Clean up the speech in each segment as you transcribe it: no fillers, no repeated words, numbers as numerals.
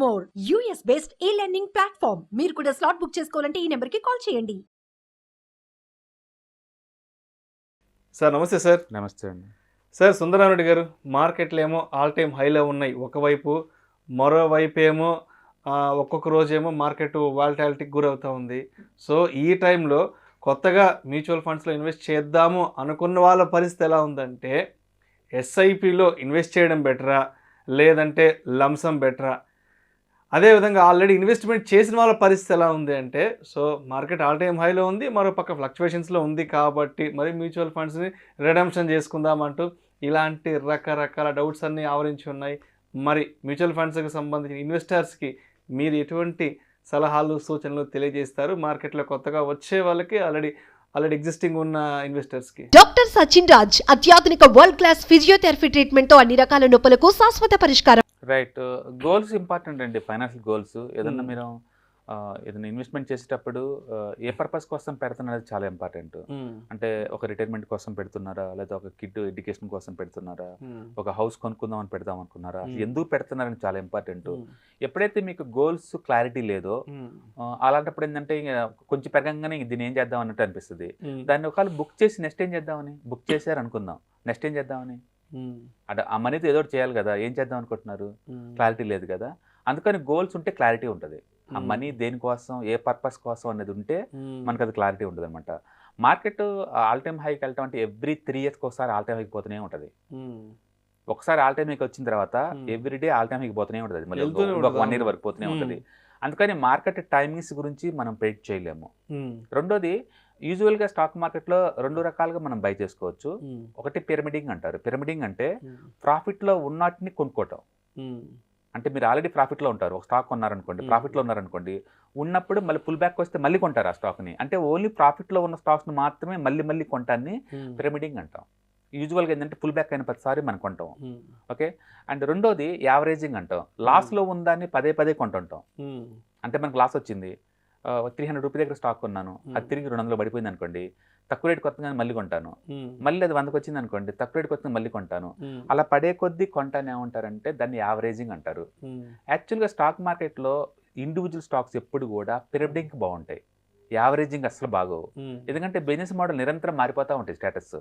More US based ఈ learning platform. మీరు కూడా స్లాట్ బుక్ చేసుకోవాలంటే ఈ నెంబర్కి కాల్ చేయండి. సార్ నమస్తే సార్. నమస్తే అండి. సార్ సుందరారెడ్డి గారు, మార్కెట్లు ఏమో ఆల్ టైమ్ హైలో ఉన్నాయి ఒకవైపు, మరోవైపు ఏమో ఒక్కొక్క రోజేమో మార్కెట్ వాలటాలిటీకి గురవుతూ ఉంది. సో ఈ టైంలో కొత్తగా మ్యూచువల్ ఫండ్స్లో ఇన్వెస్ట్ చేద్దాము అనుకున్న వాళ్ళ పరిస్థితి ఎలా ఉందంటే, ఎస్ఐపిలో ఇన్వెస్ట్ చేయడం బెటరా లేదంటే లంసమ్ బెటరా, అదేవిధంగా ఆల్రెడీ ఇన్వెస్ట్మెంట్ చేసిన వాళ్ళ పరిస్థితి ఎలా ఉంది అంటే, సో మార్కెట్ ఆల్ టైమ్ హైలో ఉంది, మరో పక్క ఫ్లక్చువేషన్స్లో ఉంది కాబట్టి మరి మ్యూచువల్ ఫండ్స్ని రిడమ్షన్ చేసుకుందామంటూ ఇలాంటి రకరకాల డౌట్స్ అన్నీ ఆవరించి ఉన్నాయి. మరి మ్యూచువల్ ఫండ్స్కి సంబంధించిన ఇన్వెస్టర్స్కి మీరు ఎటువంటి సలహాలు సూచనలు తెలియజేస్తారు మార్కెట్లో కొత్తగా వచ్చే వాళ్ళకి, ఆల్రెడీ ఎగ్జిస్టింగ్ ఉన్న ఇన్వెస్టర్స్కి? డాక్టర్ సచిన్ రాజ్ అత్యాధునిక వరల్డ్ క్లాస్ ఫిజియోథెరపీ ట్రీట్మెంట్ తో అన్ని రకాల నొప్పులకు శాశ్వత పరిష్కారం. రైట్. గోల్స్ ఇంపార్టెంట్ అండి. ఫైనాన్షియల్ గోల్స్ ఏదన్నా మీరు ఏదైనా ఇన్వెస్ట్మెంట్ చేసేటప్పుడు ఏ పర్పస్ కోసం పెడుతున్నది చాలా ఇంపార్టెంట్. అంటే ఒక రిటైర్మెంట్ కోసం పెడుతున్నారా, లేదా ఒక కిడ్ ఎడ్యుకేషన్ కోసం పెడుతున్నారా, ఒక హౌస్ కొనుక్కుందాం అని పెడదాం అనుకున్నారా, ఎందుకు పెడుతున్నారని చాలా ఇంపార్టెంట్. ఎప్పుడైతే మీకు గోల్స్ క్లారిటీ లేదో అలాంటప్పుడు ఏంటంటే కొంచెం పెరగంగానే దీన్ని ఏం చేద్దాం అన్నట్టు అనిపిస్తుంది. దాన్ని ఒకవేళ బుక్ చేసి నెక్స్ట్ ఏం చేద్దామని, బుక్ చేశారు అనుకుందాం, నెక్స్ట్ ఏం చేద్దామని, అంటే ఆ మనీతో ఏదో చేయాలి కదా, ఏం చేద్దాం అనుకుంటున్నారు, క్లారిటీ లేదు కదా. అందుకని గోల్స్ ఉంటే క్లారిటీ ఉంటుంది. ఆ మనీ దేనికోసం, ఏ పర్పస్ కోసం అనేది ఉంటే మనకు అది క్లారిటీ ఉంటుంది అనమాట. మార్కెట్ ఆల్ టైమ్ హైకి వెళ్ళటం అంటే ఎవ్రీ 3 years ఒకసారి ఆల్ టైమ్ హైకి పోతూనే ఉంటుంది. ఒకసారి ఆల్ టైమ్ హైకి వచ్చిన తర్వాత ఎవ్రీడే ఆల్ టైమ్ హైకి పోతూనే ఉంటుంది, మళ్ళీ ఒక 1 year వరకు పోతూనే ఉంటుంది. అందుకని మార్కెట్ టైమింగ్స్ గురించి మనం ప్రెడిక్ట్ చేయలేము. రెండోది, యూజువల్గా స్టాక్ మార్కెట్లో 2 రకాలుగా మనం బై చేసుకోవచ్చు. ఒకటి పిరమిడింగ్ అంటారు. పిరమిడింగ్ అంటే ప్రాఫిట్లో ఉన్నటిని కొనుక్కోవటం. అంటే మీరు ఆల్రెడీ ప్రాఫిట్లో ఉంటారు, ఒక స్టాక్ కొన్నారనుకోండి, ప్రాఫిట్లో ఉన్నారనుకోండి, ఉన్నప్పుడు మళ్ళీ పుల్ బ్యాక్ వస్తే మళ్ళీ కొంటారు ఆ స్టాక్ని. అంటే ఓన్లీ ప్రాఫిట్లో ఉన్న స్టాక్స్ని మాత్రమే మళ్ళీ కొంటాన్ని పిరమిడింగ్ అంటాం. యూజువల్గా ఏంటంటే పుల్ బ్యాక్ అయిన ప్రతిసారి మనం కొంటాం. ఓకే. అండ్ రెండోది యావరేజింగ్ అంటాం. లాస్లో ఉందాన్ని పదే కొంటుంటాం. అంటే మనకు లాస్ వచ్చింది, 300 రూపీ దగ్గర స్టాక్ కొన్నాను, అది తిరిగి 200 పడిపోయింది అనుకోండి, తక్కువ రేటు కొత్తగా మళ్ళీ కొంటాను, మళ్ళీ అది 100కి వచ్చింది అనుకోండి, తక్కువ రేటు కొత్తగా మళ్ళీ కొంటాను. అలా పడే కొద్దీ కొంటాను ఏమంటారంటే దాన్ని యావరేజింగ్ అంటారు. యాక్చువల్గా స్టాక్ మార్కెట్లో ఇండివిజువల్ స్టాక్స్ ఎప్పుడు కూడా పిరమిడింగ్కి బాగుంటాయి, యావరేజింగ్ అసలు బాగోవు. ఎందుకంటే బిజినెస్ మోడల్ నిరంతరం మారిపోతూ ఉంటాయి. స్టేటస్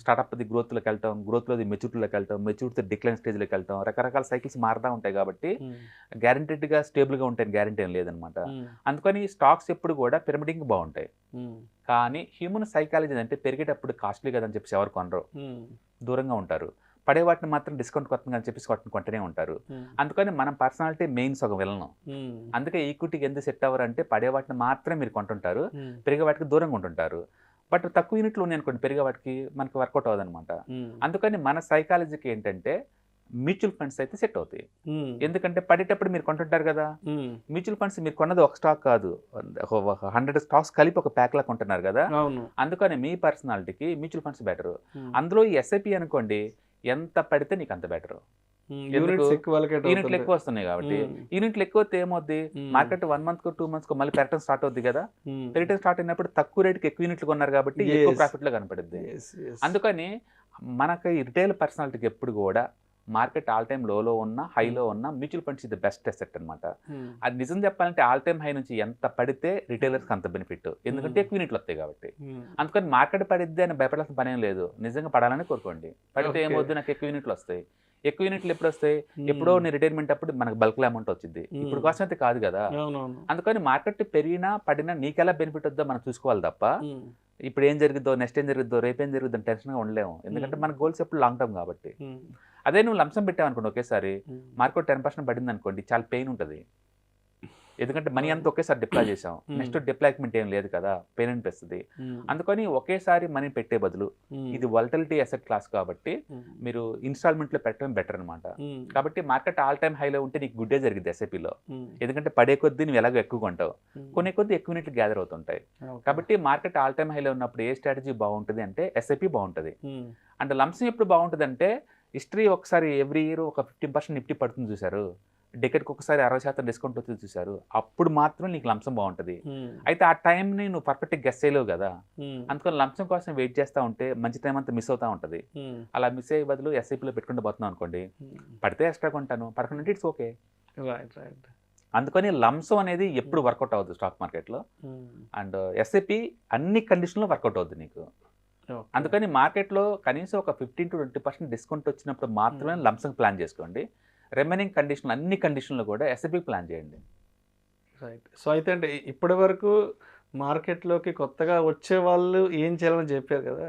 స్టార్ట్అప్ది గ్రోత్లోకి వెళ్తాం, గ్రోత్లోది మెచ్యూరిటీలోకి వెళ్తాం, మెచ్యూరిటీ డిక్లైన్ స్టేజ్లోకి వెళ్తాం, రకరకాల సైకిల్స్ మారుతూ ఉంటాయి. కాబట్టి గ్యారంటీడ్గా స్టేబుల్గా ఉంటాయని గ్యారంటీ ఏం లేదనమాట. అందుకని స్టాక్స్ ఎప్పుడు కూడా పిరమిడింగ్ బాగుంటాయి. కానీ హ్యూమన్ సైకాలజీ అంటే పెరిగేటప్పుడు కాస్ట్లీ కదని చెప్పేసి ఎవరు కొనరు, దూరంగా ఉంటారు. పడే వాటిని మాత్రం డిస్కౌంట్ కొత్తగా అని చెప్పేసి వాటిని కొంటూనే ఉంటారు. అందుకని మనం పర్సనాలిటీ మెయిన్ సగం వెళ్ళను. అందుకే ఈక్విటీకి ఎందుకు సెట్ అవ్వరు అంటే పడే వాటిని మాత్రమే మీరు కొంటుంటారు, పెరిగే వాటికి దూరంగా ఉంటుంటారు. బట్ తక్కువ యూనిట్లు ఉన్నాయి అనుకోండి, పెరిగే వాటికి మనకి వర్కౌట్ అవ్వదు అనమాట. అందుకని మన సైకాలజీకి ఏంటంటే మ్యూచువల్ ఫండ్స్ అయితే సెట్ అవుతాయి. ఎందుకంటే పడేటప్పుడు మీరు కొంటుంటారు కదా. మ్యూచువల్ ఫండ్స్ మీరు కొన్నది ఒక స్టాక్ కాదు, 100 స్టాక్స్ కలిపి ఒక ప్యాక్ లా కొంటున్నారు కదా. అందుకని మీ పర్సనాలిటీకి మ్యూచువల్ ఫండ్స్ బెటర్. అందులో ఈ ఎస్ఐపి అనుకోండి, ఎంత పడితే నీకు అంత బెటర్. యూనిట్లు ఎక్కువ వస్తున్నాయి కాబట్టి. యూనిట్లు ఎక్కువ వస్తే ఏమవుద్ది, మార్కెట్ 1 month 2 months మళ్ళీ పెరగడం స్టార్ట్ అవుద్ది కదా. పెరగడం స్టార్ట్ అయినప్పుడు తక్కువ రేటుకి ఎక్కువ యూనిట్లు కొన్నారు కాబట్టి ఎక్కువ ప్రాఫిట్ లో కనపడుద్ది. అందుకని మనకి రిటైల్ పర్సనాలిటీకి ఎప్పుడు కూడా మార్కెట్ ఆల్ టైమ్ లోలో ఉన్న హైలో ఉన్న మ్యూచువల్ ఫండ్స్ ఇది బెస్ట్ అసెట్ అనమాట. అది నిజం చెప్పాలంటే ఆల్ టైమ్ హై నుంచి ఎంత పడితే రిటైలర్స్కి అంత బెనిఫిట్, ఎందుకంటే ఎక్కువ యూనిట్లు వస్తాయి కాబట్టి. అందుకని మార్కెట్ పడిద్ది అని భయపడాల్సిన పని ఏం లేదు, నిజంగా పడాలని కోరుకోండి. పడితే ఏమవుద్ది, నాకు ఎక్కువ యూనిట్లు వస్తాయి. ఎక్కువ యూనిట్లు ఎప్పుడు వస్తాయి, ఎప్పుడో నీ రిటైర్మెంట్ అప్పుడు మనకు బల్క్లో అమౌంట్ వచ్చింది, ఇప్పుడు కోసం అయితే కాదు కదా. అందుకని మార్కెట్ పెరిగినా పడినా నీకెలా బెనిఫిట్ వద్దో మనం చూసుకోవాలి తప్ప ఇప్పుడు ఏం జరిగిద్దో, నెక్స్ట్ ఏం జరిగిద్దో, రేపు ఏం జరిగిద్దో అని టెన్షన్గా ఉండలేము. ఎందుకంటే మన గోల్స్ ఎప్పుడు లాంగ్ టర్మ్ కాబట్టి. అదే నువ్వు లంసం పెట్టావు అనుకోండి, ఒకేసారి మార్కెట్ 10% పడింది అనుకోండి, చాలా పెయిన్ ఉంటుంది. ఎందుకంటే మనీ అంతా ఒకేసారి డిప్లాయ్ చేసాం, నెక్స్ట్ డిప్లాయ్మెంట్ ఏం లేదు కదా, పెయిన్ అనిపిస్తుంది. అందుకని ఒకేసారి మనీ పెట్టే బదులు ఇది వాలటిలిటీ అసెట్ క్లాస్ కాబట్టి మీరు ఇన్స్టాల్మెంట్లో పెట్టడం బెటర్ అనమాట. కాబట్టి మార్కెట్ ఆల్ టైమ్ హైలో ఉంటే నీకు గుడ్డే జరిగింది ఎస్ఐపిలో. ఎందుకంటే పడే కొద్దీ నువ్వు ఎలాగో ఎక్కువ కొంటావు, కొనే కొద్దీ ఎక్కువ యూనిట్లు గ్యాదర్ అవుతుంటాయి. కాబట్టి మార్కెట్ ఆల్ టైమ్ హైలో ఉన్నప్పుడు ఏ స్ట్రాటజీ బాగుంటుంది అంటే ఎస్ఐపి బాగుంటుంది. అంటే లంసం ఎప్పుడు బాగుంటుంది అంటే హిస్టరీ ఒకసారి ఎవ్రీ ఇయర్ ఒక 15% నిఫ్టీ పడుతుంది చూసారు, డెకెట్కి ఒకసారి 60% డిస్కౌంట్ వచ్చి చూసారు, అప్పుడు మాత్రం నీకు లంసం బాగుంటుంది. అయితే ఆ టైంని నువ్వు పర్ఫెక్ట్గా గెస్ చేయలేవు కదా, అందుకని లంసం కోసం వెయిట్ చేస్తూ ఉంటే మంచి టైం అంతా మిస్ అవుతూ ఉంటుంది. అలా మిస్ అయ్యే బదులు ఎస్ఐపిలో పెట్టుకుంటూ పోతున్నాం అనుకోండి, పడితే ఎక్స్ట్రా కొంటాను, పడకుండా ఇట్స్ ఓకే. Right right. అందుకని లంసం అనేది ఎప్పుడు వర్కౌట్ అవ్వదు స్టాక్ మార్కెట్లో. అండ్ ఎస్ఐపి అన్ని కండిషన్లో వర్కౌట్ అవుతుంది నీకు. అందుకని మార్కెట్లో కనీసం ఒక 15 to 20% డిస్కౌంట్ వచ్చినప్పుడు మాత్రమే లంసం ప్లాన్ చేసుకోండి. రిమైనింగ్ కండిషన్ అన్ని కండిషన్లు కూడా ఎస్ఐపి ప్లాన్ చేయండి. రైట్. సో అయితే అంటే ఇప్పటి వరకు మార్కెట్లోకి కొత్తగా వచ్చే వాళ్ళు ఏం చేయాలని చెప్పారు కదా,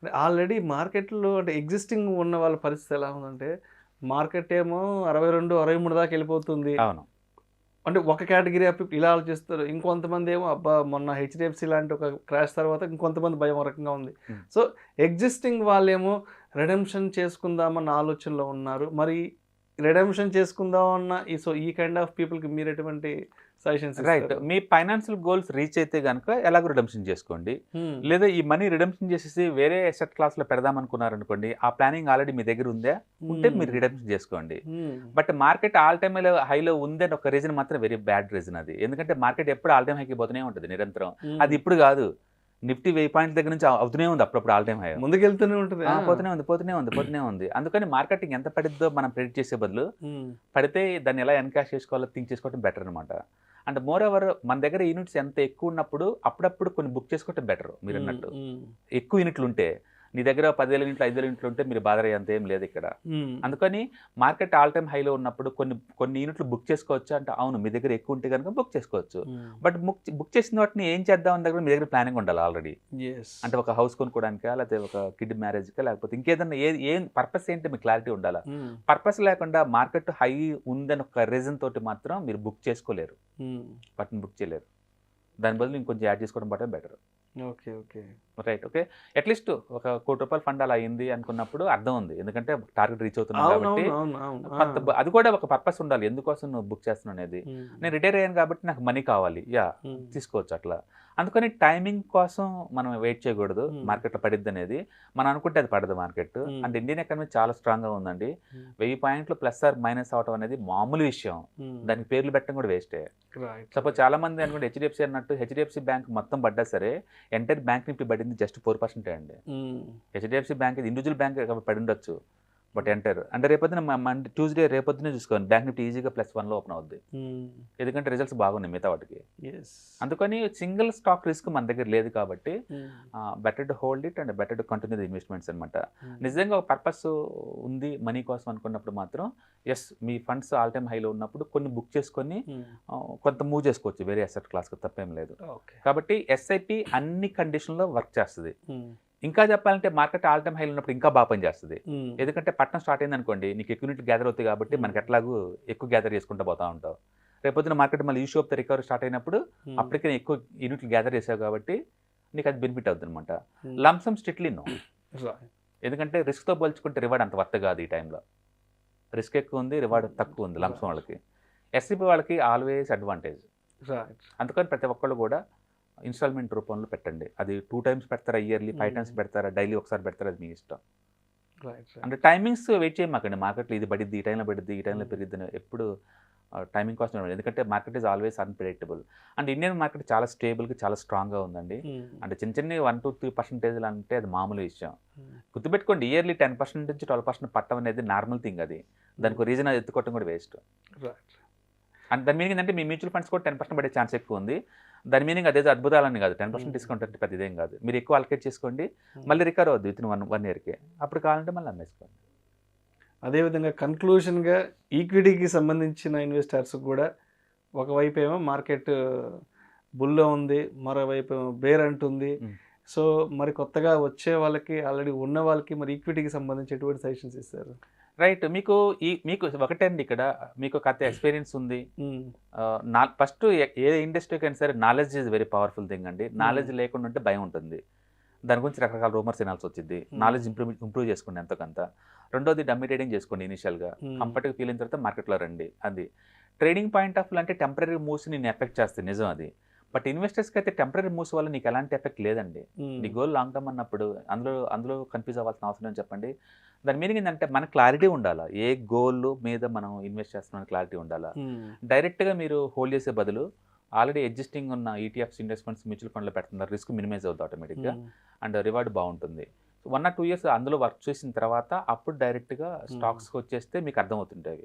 అంటే ఆల్రెడీ మార్కెట్లో అంటే ఎగ్జిస్టింగ్ ఉన్న వాళ్ళ పరిస్థితి ఎలా ఉందంటే, మార్కెట్ ఏమో 62, 63 దాకా వెళ్ళిపోతుంది. అవును. అంటే ఒక కేటగిరీ ఆఫ్ పీపుల్ ఇలా ఆలోచిస్తారు, ఇంకొంతమంది ఏమో అబ్బా మొన్న హెచ్డిఎఫ్సి లాంటి ఒక క్రాష్ తర్వాత ఇంకొంతమంది భయం రకంగా ఉంది. సో ఎగ్జిస్టింగ్ వాళ్ళేమో రెడెంప్షన్ చేసుకుందామన్న ఆలోచనలో ఉన్నారు. మరి రెడెంప్షన్ చేసుకుందామన్న ఈ కైండ్ ఆఫ్ పీపుల్కి మీరు ఎటువంటి సజెషన్స్? రైట్. మీ ఫైనాన్షియల్ గోల్స్ రీచ్ అయితే కనుక ఎలాగో రిడెంప్షన్ చేసుకోండి. లేదా ఈ మనీ రిడెంప్షన్ చేసేసి వేరే అసెట్ క్లాస్లో పెడదామనుకున్నారనుకోండి, ఆ ప్లానింగ్ ఆల్రెడీ మీ దగ్గర ఉందా, ఉంటే మీరు రిడెంప్షన్ చేసుకోండి. బట్ మార్కెట్ ఆల్ టైమ్ హైలో ఉందని ఒక రీజన్ మాత్రం వెరీ బ్యాడ్ రీజన్ అది. ఎందుకంటే మార్కెట్ ఎప్పుడు ఆల్ టైమ్ హైకి పోతూనే ఉంటుంది నిరంతరం. అది ఇప్పుడు కాదు, నిఫ్టీ 1000 పాయింట్ల దగ్గర నుంచి అవుతూనే ఉంది అప్పుడప్పుడు ఆల్ టైమ్ హై, ముందుకెళ్తూనే ఉంటుంది, పోతూనే ఉంది. అందుకని మార్కెటింగ్ ఎంత పడిద్దో మనం ప్రెడిక్ట్ చేసే బదులు పడితే దాన్ని ఎలా ఎన్కాష్ చేసుకోవాలో థింక్ చేసుకోవడం బెటర్ అనమాట. అండ్ మోర్ ఓవర్ మన దగ్గర యూనిట్స్ ఎంత ఎక్కువ ఉన్నప్పుడు అప్పుడప్పుడు కొన్ని బుక్ చేసుకోవటం బెటర్. మీరు అన్నట్టు ఎక్కువ యూనిట్లు ఉంటే, నీ దగ్గర 10,000 యూనిట్లు 5,000 యూనిట్లు ఉంటే మీరు బాధరయ్యేంత ఏం లేదు ఇక్కడ. అందుకని మార్కెట్ ఆల్ టైమ్ హైలో ఉన్నప్పుడు కొన్ని యూనిట్లు బుక్ చేసుకోవచ్చు అంటే, అవును మీ దగ్గర ఎక్కువ ఉంటే కనుక బుక్ చేసుకోవచ్చు. బట్ బుక్ చేసిన వాటిని ఏం చేద్దాం దగ్గర మీ దగ్గర ప్లానింగ్ ఉండాలి ఆల్రెడీ. అంటే ఒక హౌస్ కొనుక్కోవడానికా, లేకపోతే ఒక కిడ్ మ్యారేజ్కా, లేకపోతే ఇంకేదన్నా ఏం పర్పస్ ఏంటి మీకు క్లారిటీ ఉండాలి. పర్పస్ లేకుండా మార్కెట్ హై ఉందని ఒక రీజన్ తోటి మాత్రం మీరు బుక్ చేసుకోలేరు, వాటిని బుక్ చేయలేరు. దాని బదులు ఇంకొంచెం యాడ్ చేసుకోవడం పట్టే better. Okay okay right. Okay, at least ఒక ₹1 కోటి ఫండ్ అలా అయింది అనుకున్నప్పుడు అర్థం ఉంది, ఎందుకంటే టార్గెట్ రీచ్ అవుతున్నాం కాబట్టి. అది కూడా ఒక పర్పస్ ఉండాలి, ఎందుకోసం నువ్వు బుక్ చేస్తున్నావు అనేది. నేను రిటైర్ అయ్యాను కాబట్టి నాకు మనీ కావాలి, తీసుకోవచ్చు అట్లా. అందుకని టైమింగ్ కోసం మనం వెయిట్ చేయకూడదు. మార్కెట్లో పడిద్ది అనేది మనం అనుకుంటే అది పడదు మార్కెట్. అండ్ ఇండియన్ ఎకానమీ చాలా స్ట్రాంగ్గా ఉందండి. 1000 పాయింట్లు ప్లస్ ఆర్ మైనస్ అవటం అనేది మామూలు విషయం, దానికి పేర్లు పెట్టడం కూడా వేస్టే. సపోజ్ చాలా మంది అనుకుంటే హెచ్డిఎఫ్సి అన్నట్టు, హెచ్డిఎఫ్సి బ్యాంక్ మొత్తం పడ్డా సరే ఎంటైర్ బ్యాంక్ నిఫ్టీ పడింది జస్ట్ 4% అండి. హెచ్డిఎఫ్సి బ్యాంక్ ఇండివిజువల్ బ్యాంక్ పడి ఉండొచ్చు, బట్ ఎంటర్ అంటే రేపొద్దున ట్యూస్డే రేపొద్దునే చూసుకోండి బ్యాంక్ నిఫ్టీ ఈజీగా +1లో ఓపెన్ అవుద్ది, ఎందుకంటే రిజల్ట్స్ బాగున్నాయి మిగతా వాటికి. అందుకని సింగిల్ స్టాక్ రిస్క్ మన దగ్గర లేదు కాబట్టి better to hold it and better to continue the investments అనమాట. నిజంగా ఒక పర్పస్ ఉంది మనీ కోసం అనుకున్నప్పుడు మాత్రం ఎస్, మీ ఫండ్స్ ఆల్ టైమ్ హైలో ఉన్నప్పుడు కొన్ని బుక్ చేసుకొని కొంత మూవ్ చేసుకోవచ్చు వేరే అసెట్ క్లాస్కి, తప్పేం లేదు. కాబట్టి ఎస్ఐపి అన్ని కండిషన్లో వర్క్ చేస్తుంది. ఇంకా చెప్పాలంటే మార్కెట్ ఆల్ టైమ్ హైలో ఉన్నప్పుడు ఇంకా బాగా పనిచేస్తుంది, ఎందుకంటే పట్టణం స్టార్ట్ అయింది అనుకోండి, నీకు ఎక్కువ యూనిట్ గ్యాదర్ అవుతాయి కాబట్టి మనకి ఎట్లాగూ ఎక్కువ గ్యాదర్ చేసుకుంటూ పోతా ఉంటావు. రేపొద్దున మార్కెట్ మళ్ళీ issue of the recovery start అయినప్పుడు అప్పటికే ఎక్కువ యూనిట్లు గ్యాదర్ చేసావు కాబట్టి నీకు అది బెనిఫిట్ అవుతుంది అనమాట. లంసమ్ స్ట్రిక్ట్లీ నో, ఎందుకంటే రిస్క్తో పోల్చుకుంటే రివార్డ్ అంత వర్త్ కాదు. ఈ టైంలో రిస్క్ ఎక్కువ ఉంది, రివార్డ్ తక్కువ ఉంది లంసమ్ వాళ్ళకి. ఎస్ఐపి వాళ్ళకి ఆల్వేస్ అడ్వాంటేజ్. అందుకని ప్రతి ఒక్కళ్ళు కూడా ఇన్స్టాల్మెంట్ రూపంలో పెట్టండి. అది 2 times పెడతారా ఇయర్లీ, 5 times పెడతారా, డైలీ ఒకసారి పెడతారా, అది మీ ఇష్టం. అంటే టైమింగ్స్ వెయిట్ చేయమాకండి. మార్కెట్లో ఇది పడిద్ది, ఈ టైంలో పడిద్ది, ఈ టైంలో పెరిగిద్ది ఎప్పుడు టైమింగ్ కోసం, ఎందుకంటే market is always unpredictable. And Indian market చాలా స్టేబుల్గా చాలా స్ట్రాంగ్గా ఉందండి. అంటే చిన్న 1 to 3% అంటే అది మామూలు విషయం. గుర్తుపెట్టుకోండి, ఇయర్లీ 10% నుంచి 12% పట్టడం అనేది నార్మల్ థింగ్. అది దానికి రీజన్ ఎత్తుకోవటం కూడా వేస్ట్. అండ్ దాని మీనింగ్ ఏంటంటే మీ మ్యూచువల్ ఫండ్స్ కూడా 10% పడే ఛాన్స్ ఎక్కువ ఉంది. దాని మీనింగ్ అదే అద్భుతాలని కాదు, 10% డిస్కౌంట్ అంటే పెద్ద ఇదేం కాదు. మీరు ఎక్కువ అలకేట్ చేసుకోండి, మళ్ళీ రికవర్ అవుద్ది విత్ 1 yearకే, అప్పుడు కావాలంటే మళ్ళీ అమ్మేసుకోండి. అదేవిధంగా కన్క్లూషన్గా ఈక్విటీకి సంబంధించిన ఇన్వెస్టర్స్ కూడా ఒకవైపు ఏమో మార్కెట్ బుల్లో ఉంది, మరోవైపు ఏమో బేర్ అంటుంది. సో మరి కొత్తగా వచ్చే వాళ్ళకి, ఆల్రెడీ ఉన్న వాళ్ళకి మరి ఈక్విటీకి సంబంధించి ఎటువంటి సజెషన్స్ ఇస్తారు? రైట్, మీకు ఒకటే అండి, ఇక్కడ మీకు ఒక ఎక్స్పీరియన్స్ ఉంది. ఫస్ట్ ఏ ఇండస్ట్రీకి అయినా సరే knowledge is very powerful thing అండి. నాలెడ్జ్ లేకుండా ఉంటే భయం ఉంటుంది, దాని గురించి రకరకాల రూమర్స్ వినాల్సి వచ్చింది. నాలెడ్జ్ ఇంప్రూవ్ చేసుకోండి ఎంతకంత. రెండోది డమ్మీ ట్రేడింగ్ చేసుకోండి ఇనిషియల్గా, కంఫర్ట్గా ఫీల్ అయిన తర్వాత మార్కెట్లో రండి. అది ట్రేడింగ్ పాయింట్ ఆఫ్ వ్యూ అంటే టెంపరీ మూవ్స్ నేను ఎఫెక్ట్ చేస్తుంది, నిజం అది. బట్ ఇన్వెస్టర్స్కి అయితే టెంపరీ మూవ్స్ వల్ల నీకు ఎలాంటి ఎఫెక్ట్ లేదండి. నీ గోల్ లాంగ్ టర్మ్ అన్నప్పుడు అందులో కన్ఫ్యూజ్ అవ్వాల్సిన అవసరం అని చెప్పండి. దాని మీనింగ్ ఏంటంటే మనకు క్లారిటీ ఉండాలా, ఏ గోల్ మీద మనం ఇన్వెస్ట్ చేస్తున్నాం క్లారిటీ ఉండాలా. డైరెక్ట్గా మీరు హోల్డ్ చేసే బదులు ఆల్రెడీ ఎగ్జిస్టింగ్ ఉన్న ఈటీఎఫ్స్, ఇండెక్స్ ఫండ్స్, మ్యూచువల్ ఫండ్లో పెడుతున్నారు, రిస్క్ మినిమైజ్ అవుతుంది ఆటోమేటిక్గా అండ్ రివార్డ్ బాగుంటుంది. 1 or 2 years అందులో వర్క్ చేసిన తర్వాత అప్పుడు డైరెక్ట్గా స్టాక్స్కి వచ్చేస్తే మీకు అర్థమవుతుంటాయి.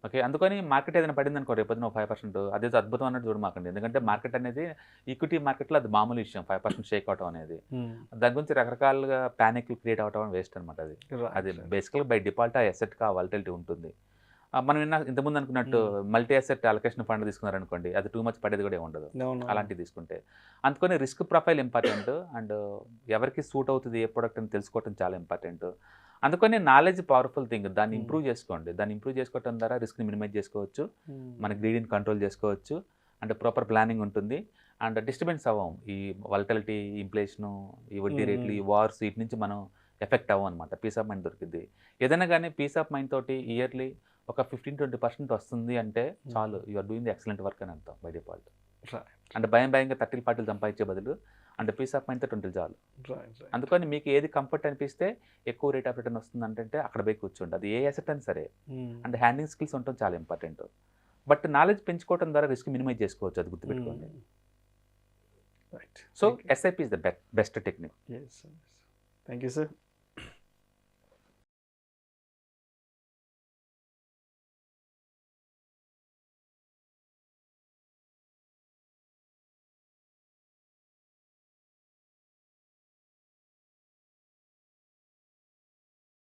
ఓకే, అందుకని మార్కెట్ ఏదైనా పడింది అనుకో రేపొద్దున 5%, అదేదో అద్భుతం అన్నట్టు చూడమాకండి. ఎందుకంటే మార్కెట్ అనేది ఈక్విటీ మార్కెట్లో అది మామూలు విషయం, 5% షేక్ అవటం అనేది. దాని గురించి రకరకాలుగా ప్యానిక్ క్రియేట్ అవటం వేస్ట్ అనమాట. అది బేసికల్గా బై డిఫాల్ట్ ఆ అసెట్కి ఆ వాలటిలిటీ ఉంటుంది. మనం ఇంతకుముందు అనుకున్నట్టు మల్టీ అసెట్ అలొకేషన్ ఫండ్ తీసుకున్నారనుకోండి, అది టూ మచ్ పడేది కూడా ఉండదు అలాంటివి తీసుకుంటే. అందుకని రిస్క్ ప్రొఫైల్ ఇంపార్టెంట్ అండ్ ఎవరికి సూట్ అవుతుంది ఏ ప్రోడక్ట్ అని తెలుసుకోవటం చాలా ఇంపార్టెంట్. అందుకని నాలెడ్జ్ పవర్ఫుల్ థింగ్, దాన్ని ఇంప్రూవ్ చేసుకోండి. దాన్ని ఇంప్రూవ్ చేసుకోవడం ద్వారా రిస్క్ని మినిమైజ్ చేసుకోవచ్చు, మన గ్రీడీని కంట్రోల్ చేసుకోవచ్చు అండ్ ప్రాపర్ ప్లానింగ్ ఉంటుంది అండ్ డిస్టర్బెన్స్ అవ్వం. ఈ వాలటిలిటీ, ఇన్ఫ్లేషను, ఈ వడ్డీ రేట్లు, ఈ వార్స్, వీటి నుంచి మనం ఎఫెక్ట్ అవ్వం అనమాట. పీస్ ఆఫ్ మైండ్ దొరికింది. ఏదైనా కానీ పీస్ ఆఫ్ మైండ్ తోటి ఇయర్లీ ఒక 15-20% వస్తుంది అంటే చాలు, you are doing the excellent work అని అర్థం బై డిఫాల్ట్. అంటే భయంగా 30-40 సంపాదించే బదులు అంటే పీస్ ఆఫ్ మైండ్తో 20 చాలు. అందుకని మీకు ఏది కంఫర్ట్ అనిపిస్తే ఎక్కువ రేట్ ఆఫ్ రిటర్న్ వస్తుంది అంటే అక్కడ పోయి కూర్చోండి. అది ఏ అసెట్ అని సరే. అండ్ హ్యాండింగ్ స్కిల్స్ ఉండటం చాలా ఇంపార్టెంట్. బట్ నాలెడ్జ్ పెంచుకోవడం ద్వారా రిస్క్ మినిమైజ్ చేసుకోవచ్చు, అది గుర్తుపెట్టుకోండి. So SIP is the best technique. Thank you sir.